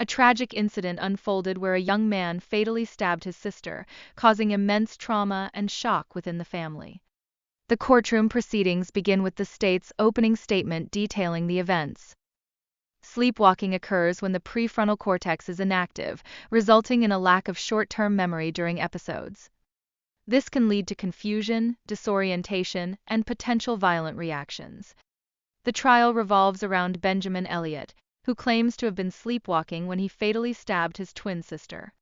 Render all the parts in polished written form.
A tragic incident unfolded where a young man fatally stabbed his sister, causing immense trauma and shock within the family. The courtroom proceedings begin with the state's opening statement detailing the events. Sleepwalking occurs when the prefrontal cortex is inactive, resulting in a lack of short-term memory during episodes. This can lead to confusion, disorientation, and potential violent reactions. The trial revolves around Benjamin Elliott, who claims to have been sleepwalking when he fatally stabbed his twin sister.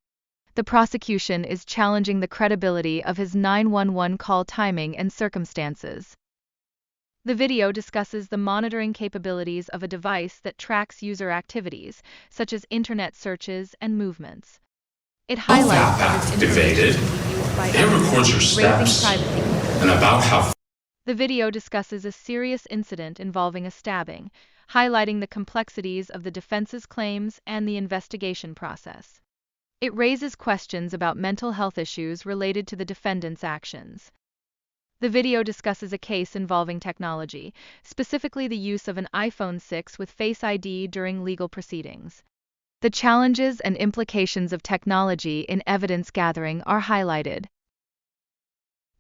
The prosecution is challenging the credibility of his 911 call timing and circumstances. The video discusses the monitoring capabilities of a device that tracks user activities, such as internet searches and movements. It highlights how this activated. It records your steps and about how. The video discusses a serious incident involving a stabbing, highlighting the complexities of the defense's claims and the investigation process. It raises questions about mental health issues related to the defendant's actions. The video discusses a case involving technology, specifically the use of an iPhone 6 with Face ID during legal proceedings. The challenges and implications of technology in evidence gathering are highlighted.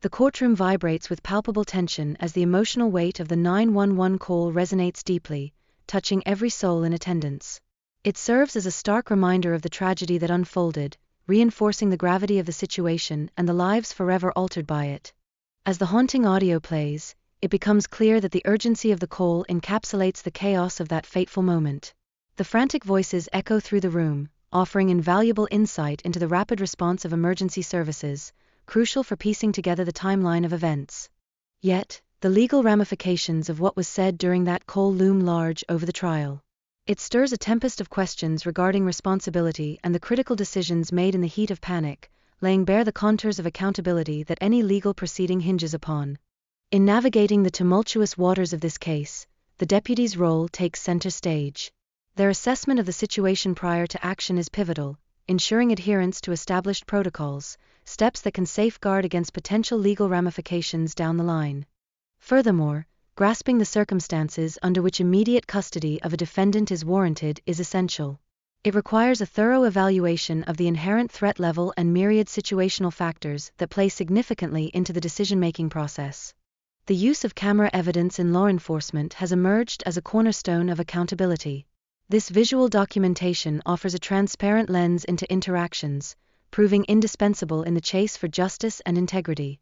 The courtroom vibrates with palpable tension as the emotional weight of the 911 call resonates deeply, touching every soul in attendance. It serves as a stark reminder of the tragedy that unfolded, reinforcing the gravity of the situation and the lives forever altered by it. As the haunting audio plays, it becomes clear that the urgency of the call encapsulates the chaos of that fateful moment. The frantic voices echo through the room, offering invaluable insight into the rapid response of emergency services, crucial for piecing together the timeline of events. Yet, the legal ramifications of what was said during that call loom large over the trial. It stirs a tempest of questions regarding responsibility and the critical decisions made in the heat of panic, laying bare the contours of accountability that any legal proceeding hinges upon. In navigating the tumultuous waters of this case, the deputy's role takes center stage. Their assessment of the situation prior to action is pivotal, ensuring adherence to established protocols, steps that can safeguard against potential legal ramifications down the line. Furthermore, grasping the circumstances under which immediate custody of a defendant is warranted is essential. It requires a thorough evaluation of the inherent threat level and myriad situational factors that play significantly into the decision-making process. The use of camera evidence in law enforcement has emerged as a cornerstone of accountability. This visual documentation offers a transparent lens into interactions, proving indispensable in the chase for justice and integrity.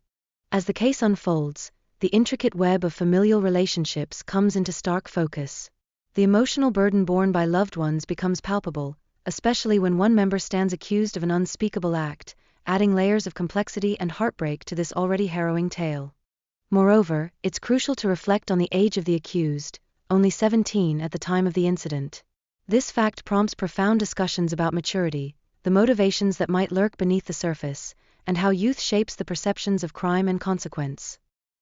As the case unfolds, the intricate web of familial relationships comes into stark focus. The emotional burden borne by loved ones becomes palpable, especially when one member stands accused of an unspeakable act, adding layers of complexity and heartbreak to this already harrowing tale. Moreover, it's crucial to reflect on the age of the accused, only 17 at the time of the incident. This fact prompts profound discussions about maturity, the motivations that might lurk beneath the surface, and how youth shapes the perceptions of crime and consequence.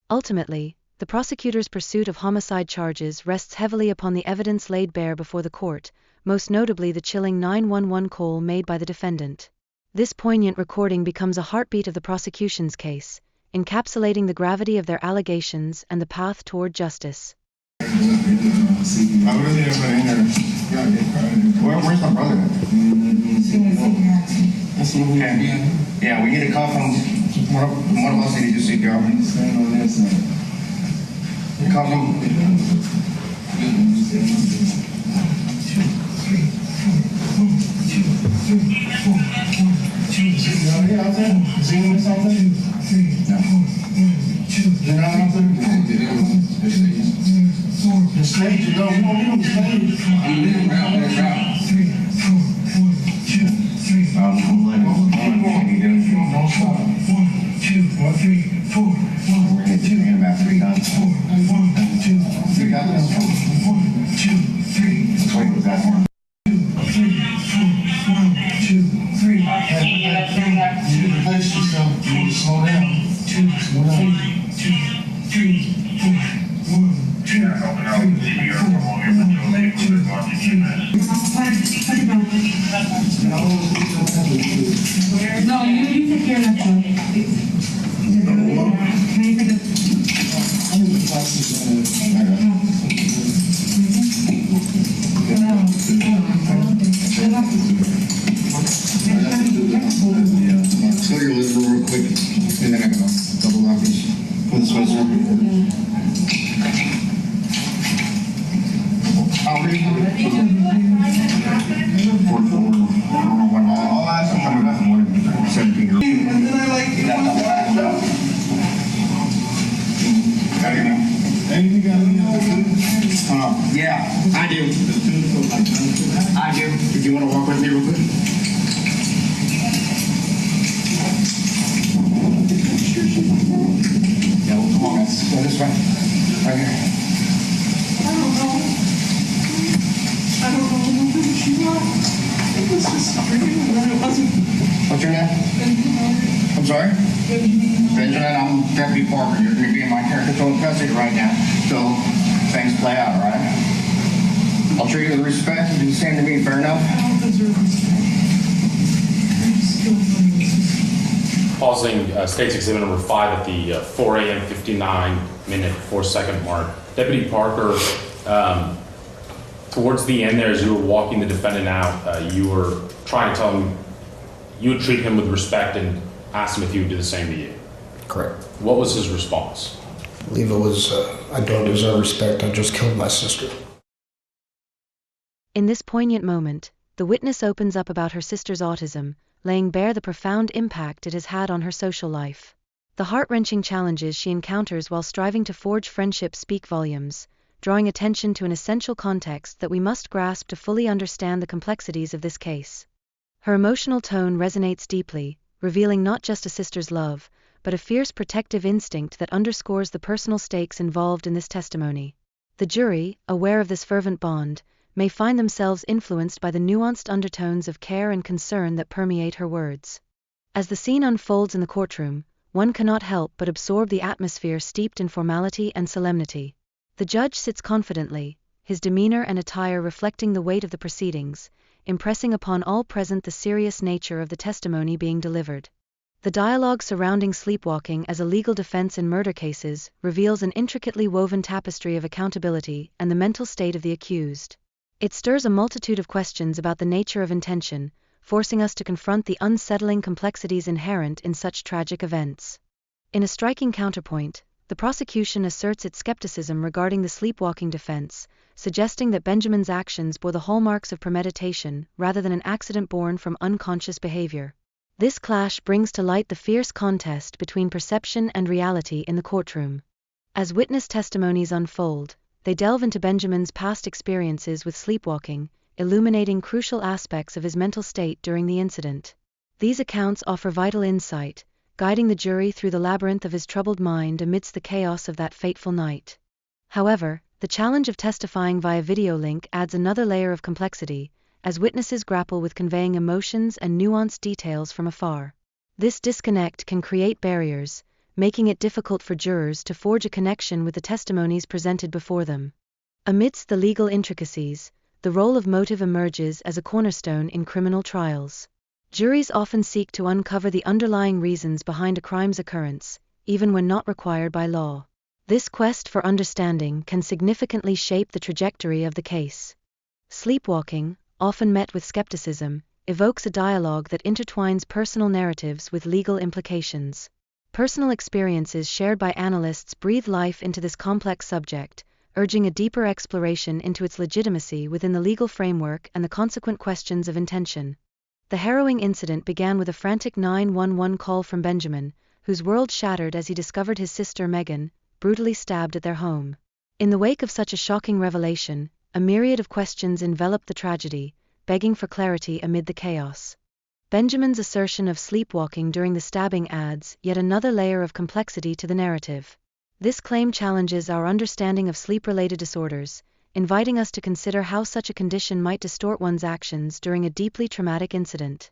Ultimately, the prosecutor's pursuit of homicide charges rests heavily upon the evidence laid bare before the court, most notably the chilling 911 call made by the defendant. This poignant recording becomes a heartbeat of the prosecution's case, encapsulating the gravity of their allegations and the path toward justice. Where's my brother? Yeah, we get a call from one of us that needs to CPR. Call from. The stage, no, we don't need the stage. I'm letting don't stop. 1, 2, 3, 4. We're hitting about 3 guns. 1, 2, 3 guns. 1, 2, 3. Wait, was that one? 2, 3, 4. 1, 2, 3. You need to place yourself. You need to slow down. 2, 3, 4. 1, 2, 3, 4. 1, 2, 3. No, you take care of that one. Can I take a like this. Put it this way, sir. I'll read. 44. I don't know what all that's coming up more than 17-year-old. And then I like anything got any other? Yeah, I do. I do. If you want to walk with me real quick. Yeah, well, come on, guys. Go this way. Right here. I don't know who she was. It was just screaming and then it wasn't. What's your name? I'm sorry? Benjamin, I'm Deputy Parker. You're going to be in my care control custody right now. So things play out, all right? I'll treat you with respect. You do the same to me, fair enough? I don't deserve respect. I'm still funny. Pausing State's Exhibit number 5 at the 4 a.m. 59-minute 4-second mark. Deputy Parker, towards the end there, as you were walking the defendant out, you were trying to tell him you would treat him with respect and asked him if he would do the same to you. Correct. What was his response? I believe it was, I don't deserve respect, I just killed my sister. In this poignant moment, the witness opens up about her sister's autism, laying bare the profound impact it has had on her social life. The heart-wrenching challenges she encounters while striving to forge friendships speak volumes, drawing attention to an essential context that we must grasp to fully understand the complexities of this case. Her emotional tone resonates deeply, revealing not just a sister's love, but a fierce protective instinct that underscores the personal stakes involved in this testimony. The jury, aware of this fervent bond, may find themselves influenced by the nuanced undertones of care and concern that permeate her words. As the scene unfolds in the courtroom, one cannot help but absorb the atmosphere steeped in formality and solemnity. The judge sits confidently, his demeanor and attire reflecting the weight of the proceedings, impressing upon all present the serious nature of the testimony being delivered. The dialogue surrounding sleepwalking as a legal defense in murder cases reveals an intricately woven tapestry of accountability and the mental state of the accused. It stirs a multitude of questions about the nature of intention, forcing us to confront the unsettling complexities inherent in such tragic events. In a striking counterpoint, the prosecution asserts its skepticism regarding the sleepwalking defense, suggesting that Benjamin's actions bore the hallmarks of premeditation rather than an accident born from unconscious behavior. This clash brings to light the fierce contest between perception and reality in the courtroom. As witness testimonies unfold, they delve into Benjamin's past experiences with sleepwalking, illuminating crucial aspects of his mental state during the incident. These accounts offer vital insight, guiding the jury through the labyrinth of his troubled mind amidst the chaos of that fateful night. However, the challenge of testifying via video link adds another layer of complexity, as witnesses grapple with conveying emotions and nuanced details from afar. This disconnect can create barriers, making it difficult for jurors to forge a connection with the testimonies presented before them. Amidst the legal intricacies, the role of motive emerges as a cornerstone in criminal trials. Juries often seek to uncover the underlying reasons behind a crime's occurrence, even when not required by law. This quest for understanding can significantly shape the trajectory of the case. Sleepwalking, often met with skepticism, evokes a dialogue that intertwines personal narratives with legal implications. Personal experiences shared by analysts breathe life into this complex subject, urging a deeper exploration into its legitimacy within the legal framework and the consequent questions of intention. The harrowing incident began with a frantic 911 call from Benjamin, whose world shattered as he discovered his sister Megan, brutally stabbed at their home. In the wake of such a shocking revelation, a myriad of questions enveloped the tragedy, begging for clarity amid the chaos. Benjamin's assertion of sleepwalking during the stabbing adds yet another layer of complexity to the narrative. This claim challenges our understanding of sleep-related disorders, inviting us to consider how such a condition might distort one's actions during a deeply traumatic incident.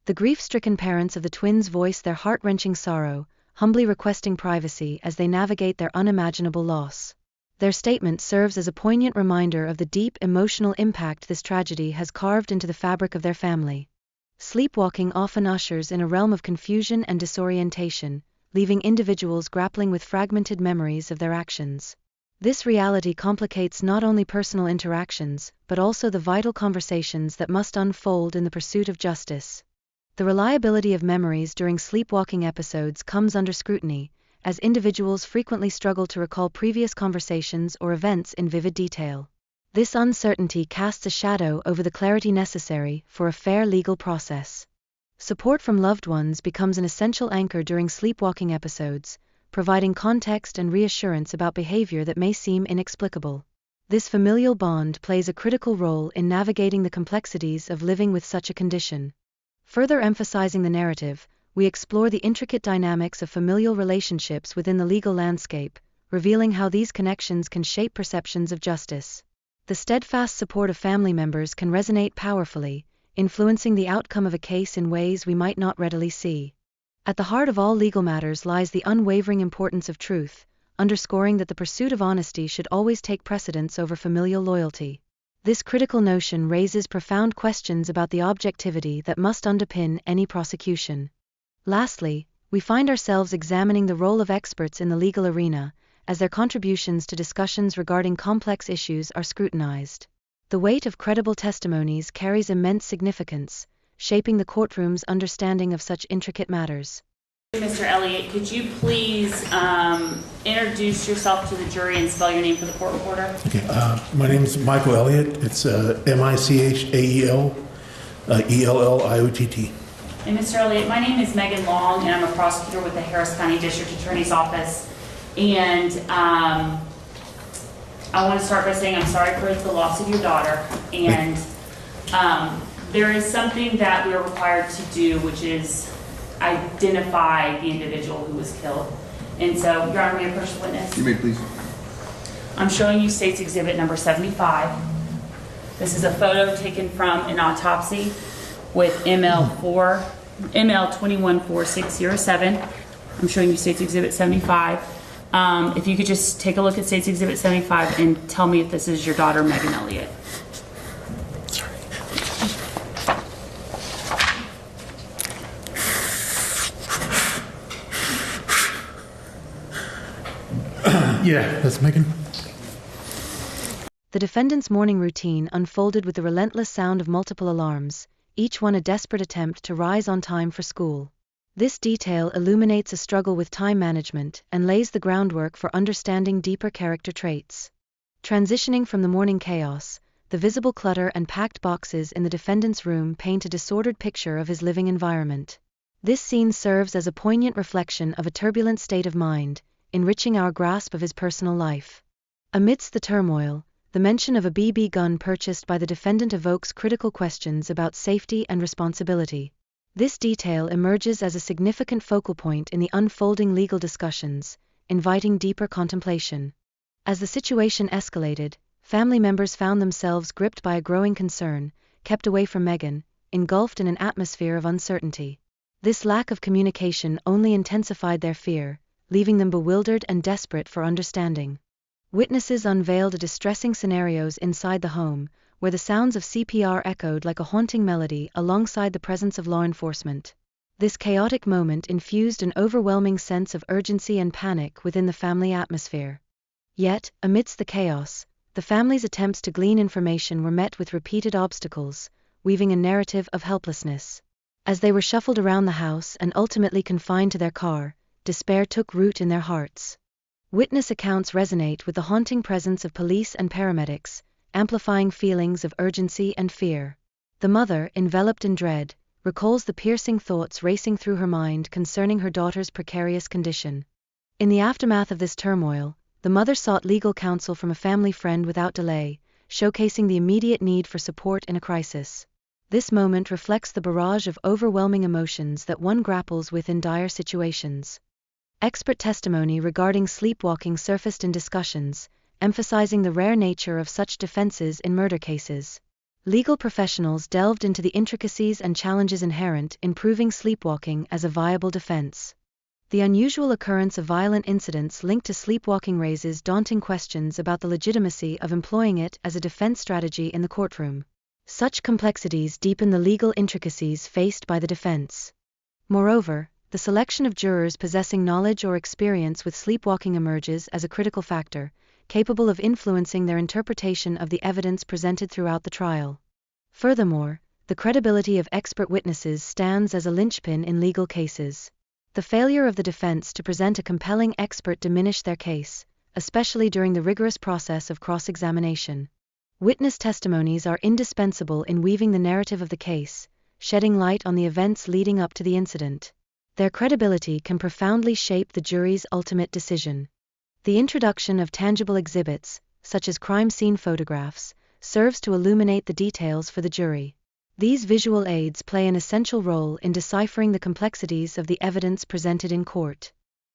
The grief-stricken parents of the twins voice their heart-wrenching sorrow, humbly requesting privacy as they navigate their unimaginable loss. Their statement serves as a poignant reminder of the deep emotional impact this tragedy has carved into the fabric of their family. Sleepwalking often ushers in a realm of confusion and disorientation, leaving individuals grappling with fragmented memories of their actions. This reality complicates not only personal interactions, but also the vital conversations that must unfold in the pursuit of justice. The reliability of memories during sleepwalking episodes comes under scrutiny, as individuals frequently struggle to recall previous conversations or events in vivid detail. This uncertainty casts a shadow over the clarity necessary for a fair legal process. Support from loved ones becomes an essential anchor during sleepwalking episodes, providing context and reassurance about behavior that may seem inexplicable. This familial bond plays a critical role in navigating the complexities of living with such a condition. Further emphasizing the narrative, we explore the intricate dynamics of familial relationships within the legal landscape, revealing how these connections can shape perceptions of justice. The steadfast support of family members can resonate powerfully, influencing the outcome of a case in ways we might not readily see. At the heart of all legal matters lies the unwavering importance of truth, underscoring that the pursuit of honesty should always take precedence over familial loyalty. This critical notion raises profound questions about the objectivity that must underpin any prosecution. Lastly, we find ourselves examining the role of experts in the legal arena, as their contributions to discussions regarding complex issues are scrutinized. The weight of credible testimonies carries immense significance, shaping the courtroom's understanding of such intricate matters. Mr. Elliott, could you please introduce yourself to the jury and spell your name for the court reporter? Okay, my name is Michael Elliott. It's Michael Elliott. And Mr. Elliott, my name is Megan Long, and I'm a prosecutor with the Harris County District Attorney's Office. And I want to start by saying I'm sorry for the loss of your daughter. And there is something that we are required to do, which is identify the individual who was killed. And so, Your Honor, may I approach the witness? You may, please. I'm showing you State's Exhibit number 75. This is a photo taken from an autopsy with ML21467. I'm showing you State's Exhibit 75. If you could just take a look at State's Exhibit 75 and tell me if this is your daughter, Megan Elliott. Yeah, that's Megan. The defendant's morning routine unfolded with the relentless sound of multiple alarms, each one a desperate attempt to rise on time for school. This detail illuminates a struggle with time management and lays the groundwork for understanding deeper character traits. Transitioning from the morning chaos, the visible clutter and packed boxes in the defendant's room paint a disordered picture of his living environment. This scene serves as a poignant reflection of a turbulent state of mind, enriching our grasp of his personal life. Amidst the turmoil, the mention of a BB gun purchased by the defendant evokes critical questions about safety and responsibility. This detail emerges as a significant focal point in the unfolding legal discussions, inviting deeper contemplation. As the situation escalated, family members found themselves gripped by a growing concern, kept away from Megan, engulfed in an atmosphere of uncertainty. This lack of communication only intensified their fear, leaving them bewildered and desperate for understanding. Witnesses unveiled distressing scenarios inside the home, where the sounds of CPR echoed like a haunting melody alongside the presence of law enforcement. This chaotic moment infused an overwhelming sense of urgency and panic within the family atmosphere. Yet, amidst the chaos, the family's attempts to glean information were met with repeated obstacles, weaving a narrative of helplessness. As they were shuffled around the house and ultimately confined to their car, despair took root in their hearts. Witness accounts resonate with the haunting presence of police and paramedics, amplifying feelings of urgency and fear. The mother, enveloped in dread, recalls the piercing thoughts racing through her mind concerning her daughter's precarious condition. In the aftermath of this turmoil, the mother sought legal counsel from a family friend without delay, showcasing the immediate need for support in a crisis. This moment reflects the barrage of overwhelming emotions that one grapples with in dire situations. Expert testimony regarding sleepwalking surfaced in discussions, emphasizing the rare nature of such defenses in murder cases. Legal professionals delved into the intricacies and challenges inherent in proving sleepwalking as a viable defense. The unusual occurrence of violent incidents linked to sleepwalking raises daunting questions about the legitimacy of employing it as a defense strategy in the courtroom. Such complexities deepen the legal intricacies faced by the defense. Moreover, the selection of jurors possessing knowledge or experience with sleepwalking emerges as a critical factor, capable of influencing their interpretation of the evidence presented throughout the trial. Furthermore, the credibility of expert witnesses stands as a linchpin in legal cases. The failure of the defense to present a compelling expert diminished their case, especially during the rigorous process of cross-examination. Witness testimonies are indispensable in weaving the narrative of the case, shedding light on the events leading up to the incident. Their credibility can profoundly shape the jury's ultimate decision. The introduction of tangible exhibits, such as crime scene photographs, serves to illuminate the details for the jury. These visual aids play an essential role in deciphering the complexities of the evidence presented in court.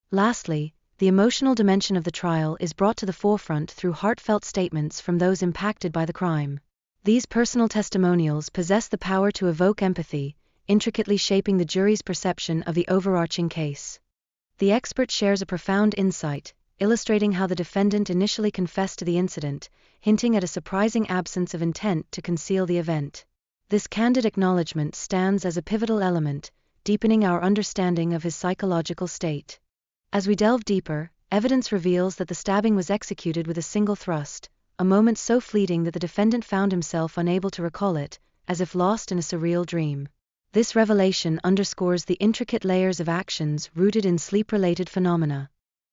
Lastly, the emotional dimension of the trial is brought to the forefront through heartfelt statements from those impacted by the crime. These personal testimonials possess the power to evoke empathy, intricately shaping the jury's perception of the overarching case. The expert shares a profound insight, illustrating how the defendant initially confessed to the incident, hinting at a surprising absence of intent to conceal the event. This candid acknowledgement stands as a pivotal element, deepening our understanding of his psychological state. As we delve deeper, evidence reveals that the stabbing was executed with a single thrust, a moment so fleeting that the defendant found himself unable to recall it, as if lost in a surreal dream. This revelation underscores the intricate layers of actions rooted in sleep-related phenomena.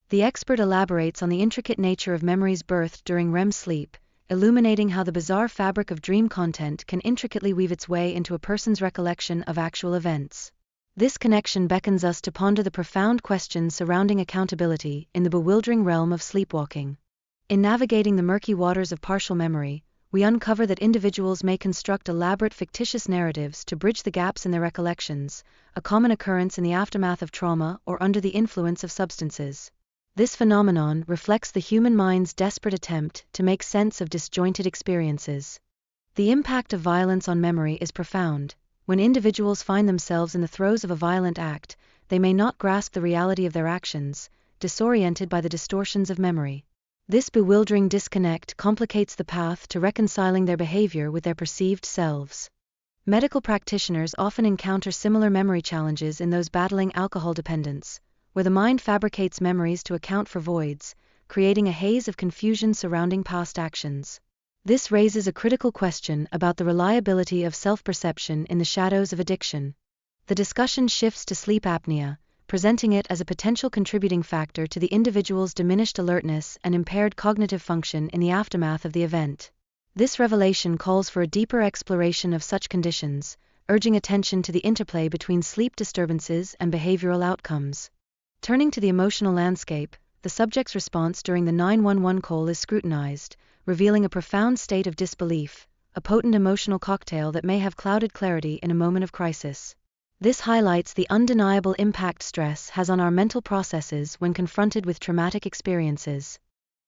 The expert elaborates on the intricate nature of memories birthed during REM sleep, illuminating how the bizarre fabric of dream content can intricately weave its way into a person's recollection of actual events. This connection beckons us to ponder the profound questions surrounding accountability in the bewildering realm of sleepwalking. In navigating the murky waters of partial memory, we uncover that individuals may construct elaborate fictitious narratives to bridge the gaps in their recollections, a common occurrence in the aftermath of trauma or under the influence of substances. This phenomenon reflects the human mind's desperate attempt to make sense of disjointed experiences. The impact of violence on memory is profound. When individuals find themselves in the throes of a violent act, they may not grasp the reality of their actions, disoriented by the distortions of memory. This bewildering disconnect complicates the path to reconciling their behavior with their perceived selves. Medical practitioners often encounter similar memory challenges in those battling alcohol dependence, where the mind fabricates memories to account for voids, creating a haze of confusion surrounding past actions. This raises a critical question about the reliability of self-perception in the shadows of addiction. The discussion shifts to sleep apnea, presenting it as a potential contributing factor to the individual's diminished alertness and impaired cognitive function in the aftermath of the event. This revelation calls for a deeper exploration of such conditions, urging attention to the interplay between sleep disturbances and behavioral outcomes. Turning to the emotional landscape, the subject's response during the 911 call is scrutinized, revealing a profound state of disbelief, a potent emotional cocktail that may have clouded clarity in a moment of crisis. This highlights the undeniable impact stress has on our mental processes when confronted with traumatic experiences.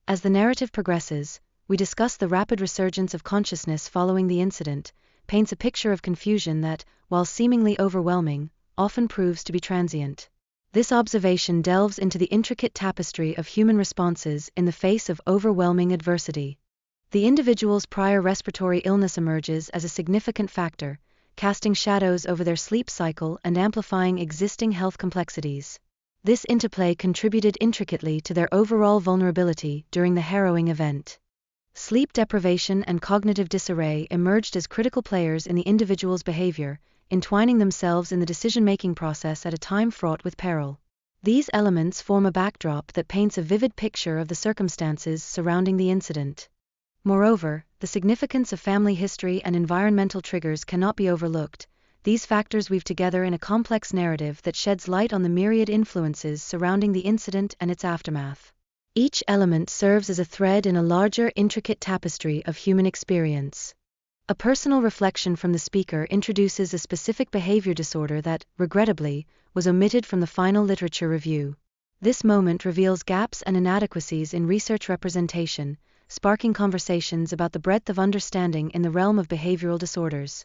As the narrative progresses, we discuss the rapid resurgence of consciousness following the incident, paints a picture of confusion that, while seemingly overwhelming, often proves to be transient. This observation delves into the intricate tapestry of human responses in the face of overwhelming adversity. The individual's prior respiratory illness emerges as a significant factor, casting shadows over their sleep cycle and amplifying existing health complexities. This interplay contributed intricately to their overall vulnerability during the harrowing event. Sleep deprivation and cognitive disarray emerged as critical players in the individual's behavior, entwining themselves in the decision-making process at a time fraught with peril. These elements form a backdrop that paints a vivid picture of the circumstances surrounding the incident. Moreover, the significance of family history and environmental triggers cannot be overlooked. These factors weave together in a complex narrative that sheds light on the myriad influences surrounding the incident and its aftermath. Each element serves as a thread in a larger, intricate tapestry of human experience. A personal reflection from the speaker introduces a specific behavior disorder that, regrettably, was omitted from the final literature review. This moment reveals gaps and inadequacies in research representation, sparking conversations about the breadth of understanding in the realm of behavioral disorders.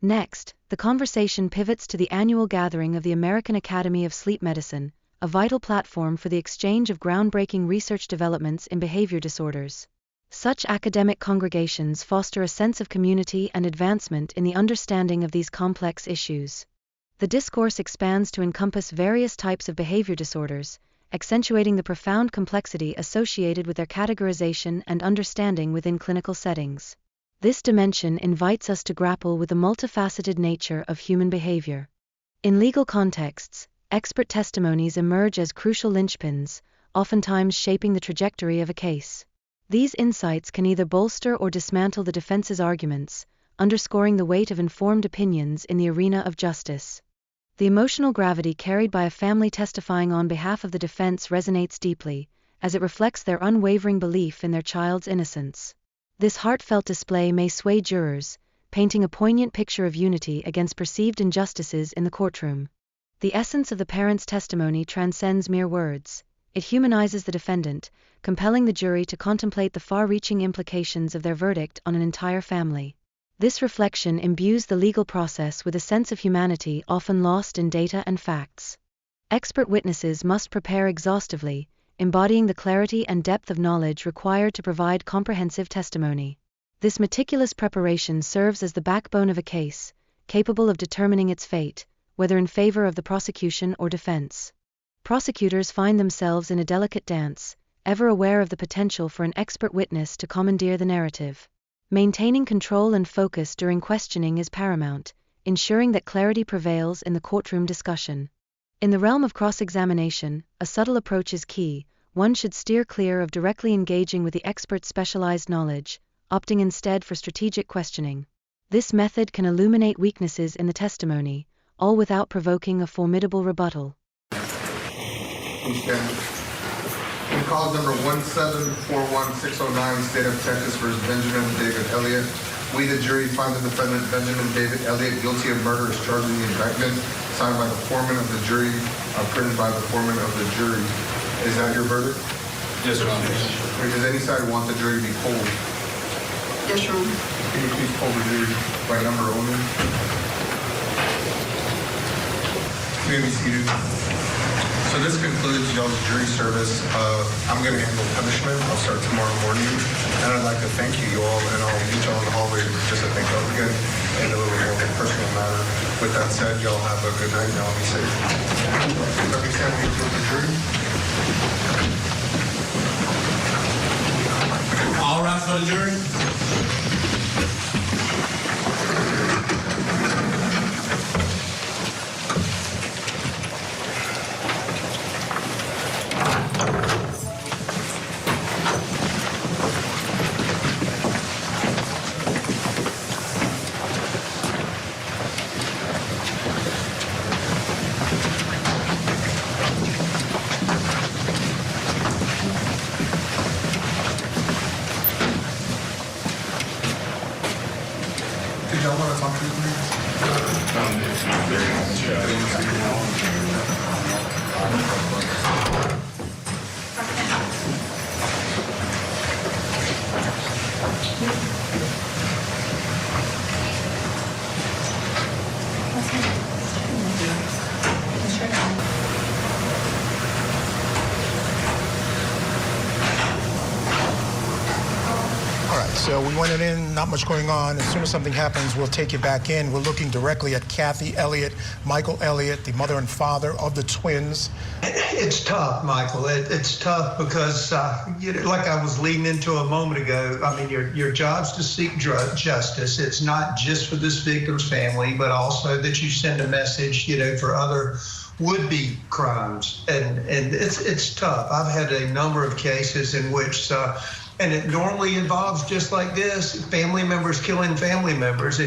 Next, the conversation pivots to the annual gathering of the American Academy of Sleep Medicine, a vital platform for the exchange of groundbreaking research developments in behavior disorders. Such academic congregations foster a sense of community and advancement in the understanding of these complex issues. The discourse expands to encompass various types of behavior disorders, accentuating the profound complexity associated with their categorization and understanding within clinical settings. This dimension invites us to grapple with the multifaceted nature of human behavior. In legal contexts, Expert testimonies emerge as crucial linchpins, oftentimes shaping the trajectory of a case. These insights can either bolster or dismantle the defense's arguments, underscoring the weight of informed opinions in the arena of justice. The emotional gravity carried by a family testifying on behalf of the defense resonates deeply, as it reflects their unwavering belief in their child's innocence. This heartfelt display may sway jurors, painting a poignant picture of unity against perceived injustices in the courtroom. The essence of the parent's testimony transcends mere words. It humanizes the defendant, compelling the jury to contemplate the far-reaching implications of their verdict on an entire family. This reflection imbues the legal process with a sense of humanity often lost in data and facts. Expert witnesses must prepare exhaustively, embodying the clarity and depth of knowledge required to provide comprehensive testimony. This meticulous preparation serves as the backbone of a case, capable of determining its fate, whether in favor of the prosecution or defense. Prosecutors find themselves in a delicate dance, ever aware of the potential for an expert witness to commandeer the narrative. Maintaining control and focus during questioning is paramount, ensuring that clarity prevails in the courtroom discussion. In the realm of cross-examination, a subtle approach is key. One should steer clear of directly engaging with the expert's specialized knowledge, opting instead for strategic questioning. This method can illuminate weaknesses in the testimony, all without provoking a formidable rebuttal. Please stand. In cause number 1741609, State of Texas versus Benjamin David Elliott, we, the jury, find the defendant Benjamin David Elliott guilty of murder as charged in the indictment, signed by the foreman of the jury, printed by the foreman of the jury. Is that your verdict? Yes, Your Honor. Does any side want the jury to be polled? Yes, Your Honor. Can you please poll the jury by number only? You may be seated. So this concludes y'all's jury service. I'm going to handle punishment. I'll start tomorrow morning. And I'd like to thank you all, and I'll meet y'all in the hallway just to thank y'all again in a little more of a personal matter. With that said, y'all have a good night and y'all be safe. Let me stand with the jury. All rise for the jury. Did y'all want to talk to me? All right, so we went in, not much going on. As soon as something happens, we'll take you back in. We're looking directly at Kathy Elliott, Michael Elliott, the mother and father of the twins. It's tough, Michael. It's tough because, like I was leading into a moment ago, I mean, your job's to seek justice. It's not just for this victim's family, but also that you send a message, for other would-be crimes. And it's tough. I've had a number of cases in which, and it normally involves just like this, family members killing family members. And